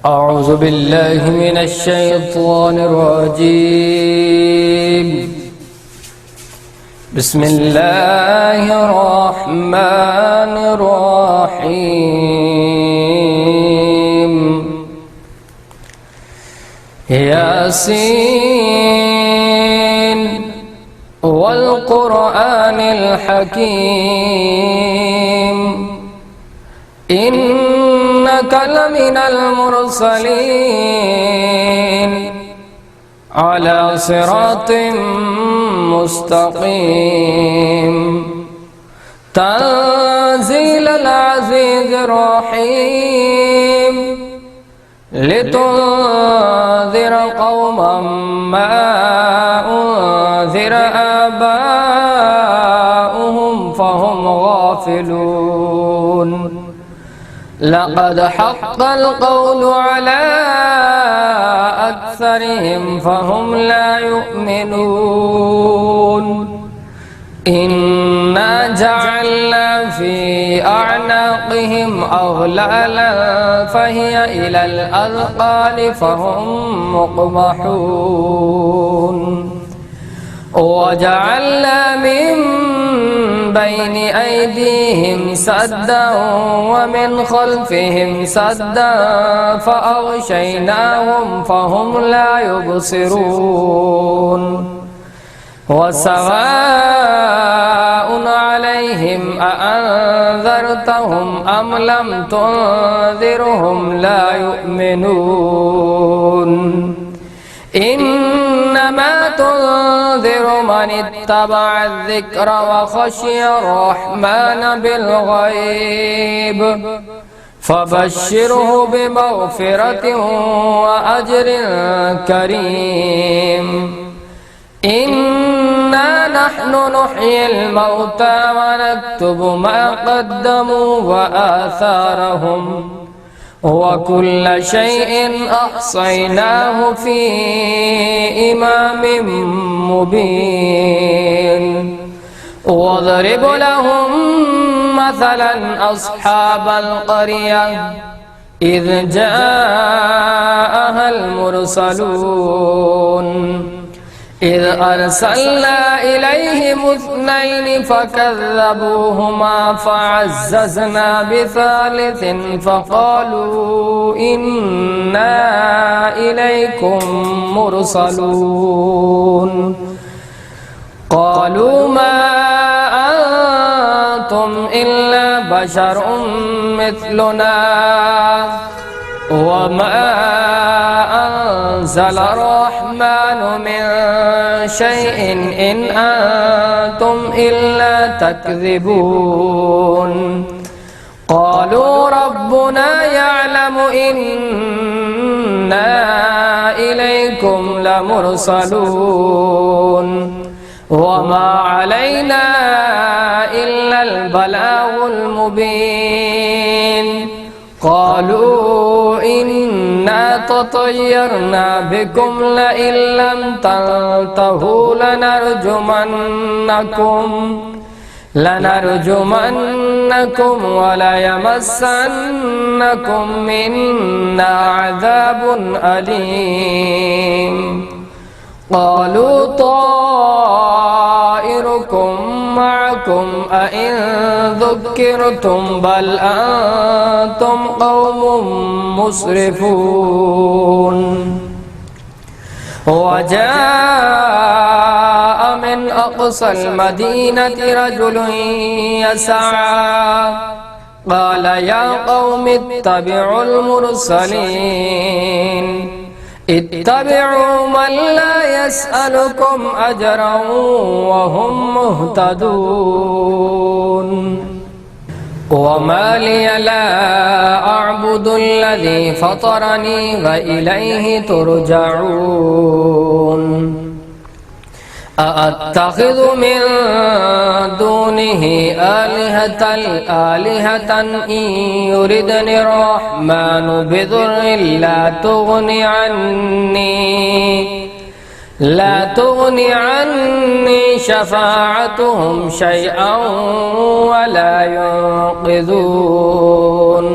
أعوذ بالله من الشيطان الرجيم. بسم الله الرحمن الرحيم. ياسين والقرآن الحكيم إنك لمن المرسلين على صراط مستقيم تنزيل العزيز الرحيم لتنذر قوما ما أنذر آباؤهم فهم غافلون. لقد حق القول على أكثرهم فهم لا يؤمنون. إنا جعلنا في أعناقهم أغلالا فهي إلى الأذقان فهم مقمحون. وجعلنا من بين أيديهم سدا ومن خلفهم سدا فأغشيناهم فهم لا يبصرون. وسواء عليهم أأنذرتهم أم لم تنذرهم لا يؤمنون. إنما تنذر من اتبع الذكر وخشي الرحمن بالغيب فبشره بمغفرة وأجر كريم. إنا نحن نحيي الموتى ونكتب ما قدموا وآثارهم وكل شيء أحصيناه في إمام مبين. واضرب لهم مثلا أصحاب القرية إذ جاءها المرسلون إذ أرسلنا إليهم 2 فكذبوهما فعززنا بثالث فقالوا إنا إليكم مرسلون. قالوا ما أنتم إلا بشر مثلنا وما أنزل الرحمن من شيء إن أنتم إلا تكذبون. قالوا ربنا يعلم إنا إليكم لمرسلون وما علينا إلا البلاغ المبين. قالوا إنا تطيرنا بكم لئن لم تنتهوا لنرجمنكم وليمسنكم منا عذاب أليم. قالوا طائركم معكم أئن ذكرتم بل أنتم قوم مسرفون. وجاء من أقصى المدينة رجل يسعى قال يا قوم اتبعوا المرسلين اتبعوا من لا يسألكم أجرا وهم مهتدون. وما لي لا أعبد الذي فطرني وإليه ترجعون. أأتخذ من دونه آلهة إن يردني الرحمن بضر لا تغني عني شفاعتهم شيئا ولا ينقذون.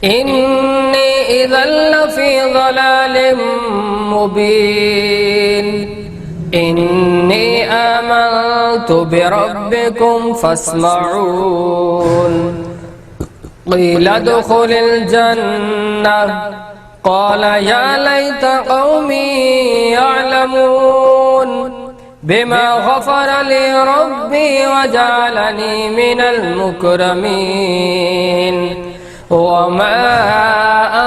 إني إذا لفي ضلال مبين إني آمنت بربكم فاسمعون قيل ادخل الجنة قال يا ليت قومي يعلمون بما غفر لي ربي وجعلني من المكرمين وما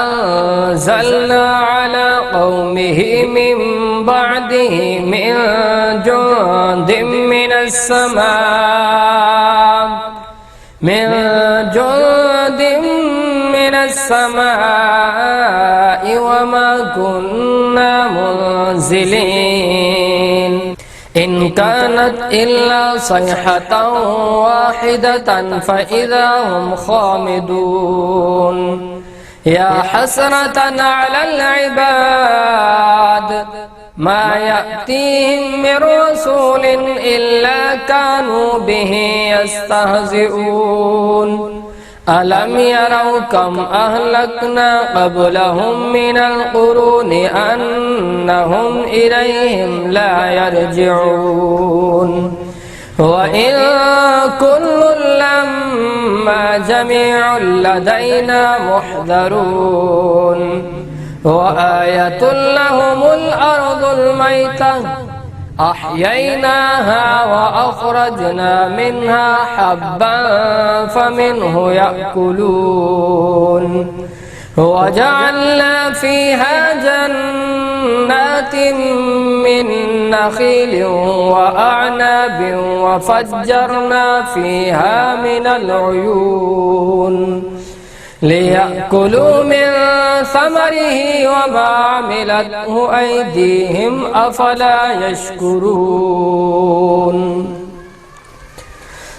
أنزلنا على قومه من بعده من جند من السماء وما كنا منزلين إن كانت إلا صيحة واحدة فإذا هم خامدون يا حسرة على العباد ما يأتيهم من رسول إلا كانوا به يستهزئون ألم يروا كم أهلكنا قبلهم من القرون أنهم إليهم لا يرجعون وإن كل لما جميع لدينا محضرون وآية لهم الأرض الميتة أحييناها وأخرجنا منها حبا فمنه يأكلون وجعلنا فيها جنات من نخيل وأعناب وفجرنا فيها من العيون ليأكلوا من ثمره وما عملته أيديهم أفلا يشكرون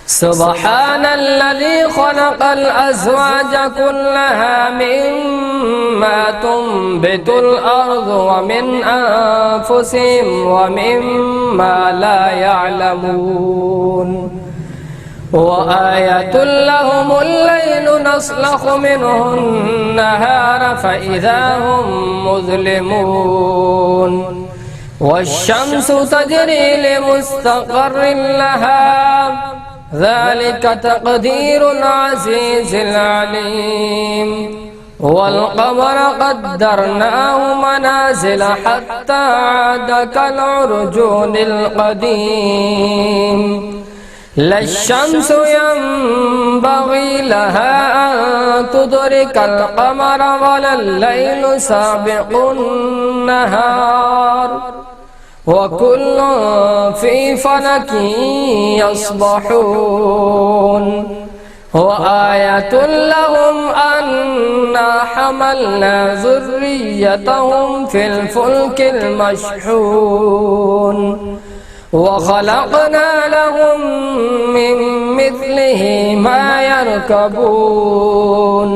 سبحان الذي خلق الأزواج كلها مما تنبت الأرض ومن أنفسهم ومما لا يعلمون وآية لهم الليل نسلخ منه النهار فإذا هم مظلمون والشمس تجري لمستقر لها ذلك تقدير العزيز العليم والقمر قدرناه منازل حتى عاد كالعرجون القديم لا الشمس ينبغي لها أن تدرك القمر ولا الليل سابق النهار وكل في فلك يسبحون وآية لهم أنا حملنا ذريتهم في الفلك المشحون وخلقنا لهم من مثله ما يركبون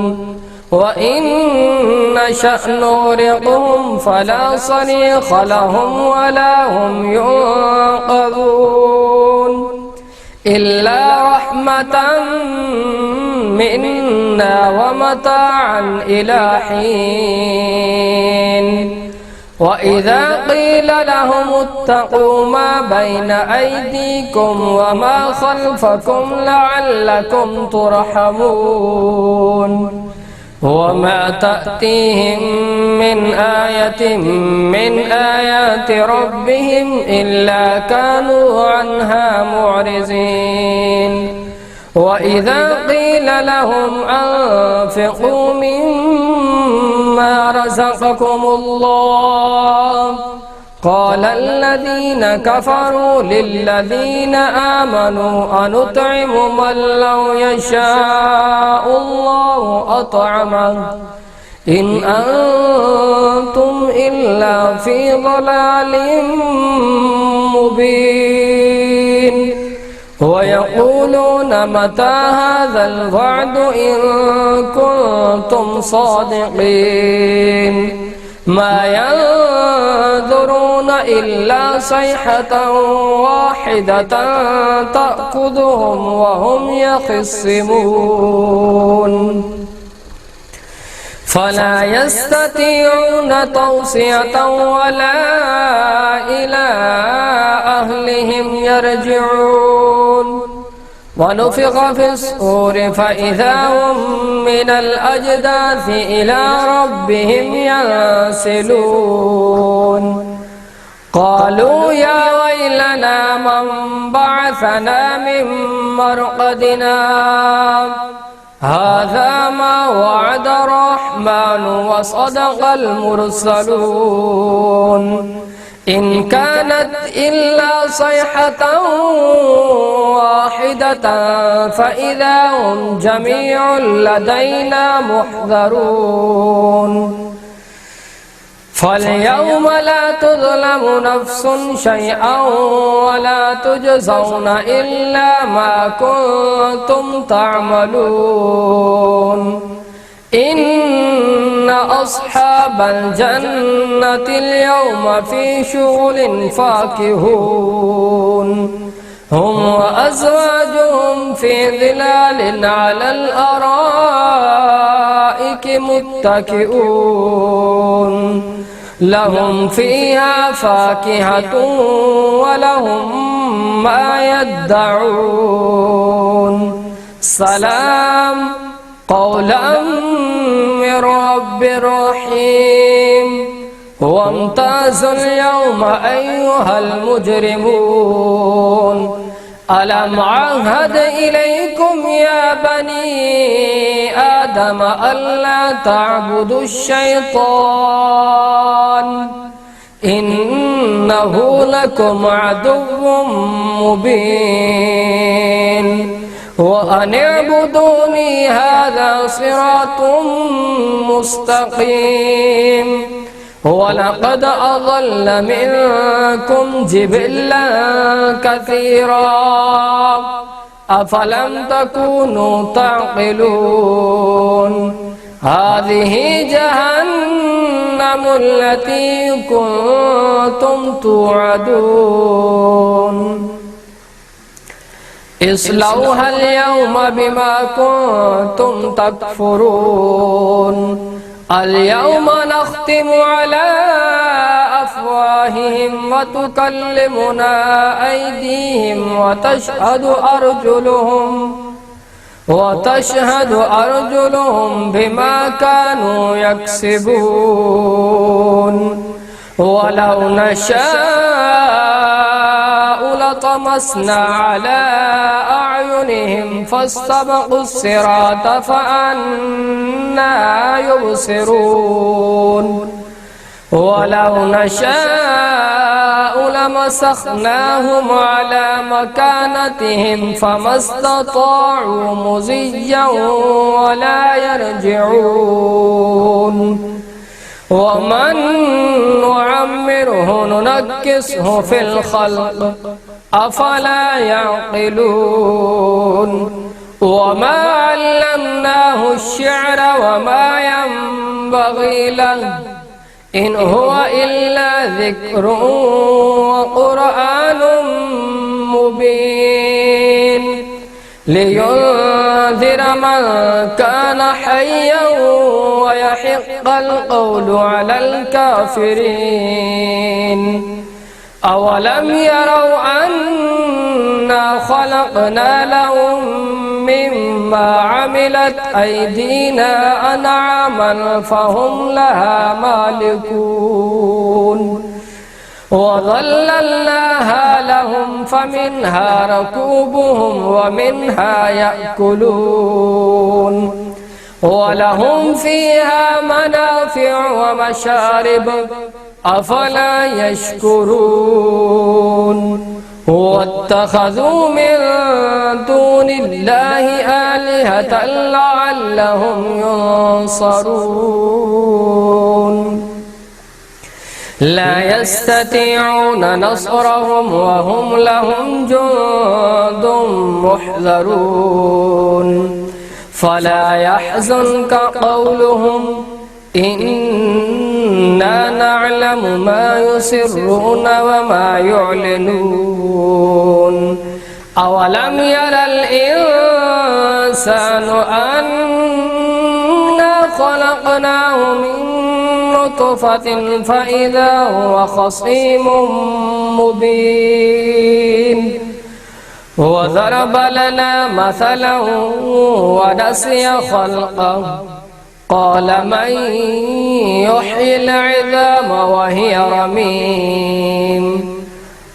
وإن نشأ نغرقهم فلا صريخ لهم ولا هم ينقذون إلا رحمة منا ومتاعا إلى حين وإذا قيل لهم اتقوا ما بين أيديكم وما خلفكم لعلكم ترحمون وما تأتيهم من آية من آيات ربهم إلا كانوا عنها معرضين وإذا قيل لهم أنفقوا مما رزقكم الله قال الذين كفروا للذين آمنوا أنطعم من لو يشاء الله أطعمه إن أنتم إلا في ضلال مبين ويقولون متى هذا الوعد إن كنتم صادقين ما ينظرون إلا صيحة واحدة تأخذهم وهم يخصمون فلا يستطيعون توصية ولا إلى أهلهم يرجعون ونفخ في الصور فإذا هم من الأجداث إلى ربهم ينسلون قالوا يا ويلنا من بعثنا من مرقدنا هذا ما وعد الرحمن وصدق المرسلون إن كانت إلا صيحة واحدة فإذا هم جميع لدينا محضرون فاليوم لا تظلم نفس شيئا ولا تجزون إلا ما كنتم تعملون إن أصحاب الجنة اليوم في شغل فاكهون هم وأزواجهم في ظلال على الأرائك متكئون لهم فيها فاكهة ولهم ما يدعون سلام قولا من رب رحيم وامتازوا اليوم أيها المجرمون ألم عهد إليكم يا بني آدم ألا تعبدوا الشيطان إنه لكم عدو مبين وأن اعبدوني هذا صراط مستقيم ولقد أضل منكم جبلا كثيرا أفلم تكونوا تعقلون هذه جهنم التي كنتم توعدون اصلوها اليوم بما كنتم تكفرون اليوم نختم على أفواههم وتكلمنا أيديهم وتشهد أرجلهم بما كانوا يكسبون ولو نشاء لطمسنا على أعينهم فاستبقوا الصراط فأنى يبصرون ولو نشاء لمسخناهم على مكانتهم فما استطاعوا مضيا ولا يرجعون ومن نعمره ننكسه في الخلق أفلا يعقلون وما علمناه الشعر وما ينبغي له إن هو إلا ذكر وقرآن مبين لينذر من كان حيا ويحق القول على الكافرين أولم يروا أنا خلقنا لهم مما عملت أيدينا أنعاما فهم لها مالكون وظللناها لهم فمنها ركوبهم ومنها يأكلون ولهم فيها منافع ومشارب أفلا يشكرون واتخذوا من دون الله آلهة لعلهم ينصرون لا يستطيعون نصرهم وهم لهم جند محضرون فلا يحزنك قولهم إنا نعلم ما يسرون وما يعلنون أولم ير الإنسان أنا خلقناه من نطفة فإذا هو خصيم مبين وضرب لنا مثلا ونسي خلقه قال من يحيي العظام وهي رميم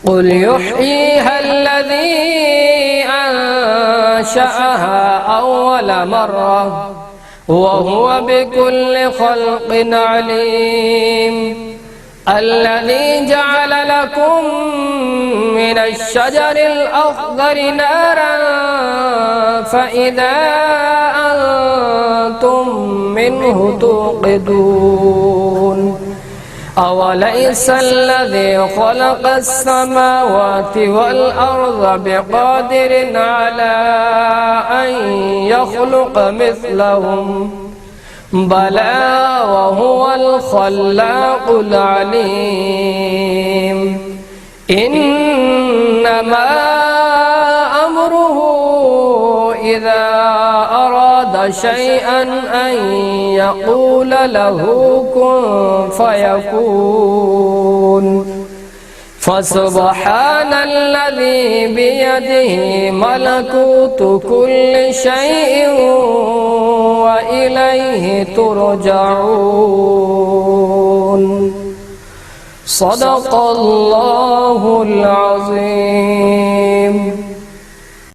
قل يحييها الذي أنشأها أول مرة وهو بكل خلق عليم الذي جعل لكم من الشجر الأخضر نارا فإذا أنتم منه توقدون أوليس الذي خلق السماوات والأرض بقادر على أن يخلق مثلهم بلى وهو الخلاق العليم إنما أمره إذا أراد شيئا أن يقول له كن فيكون فسبحان الذي بيده ملكوت كل شيء وإليه ترجعون صدق الله العظيم.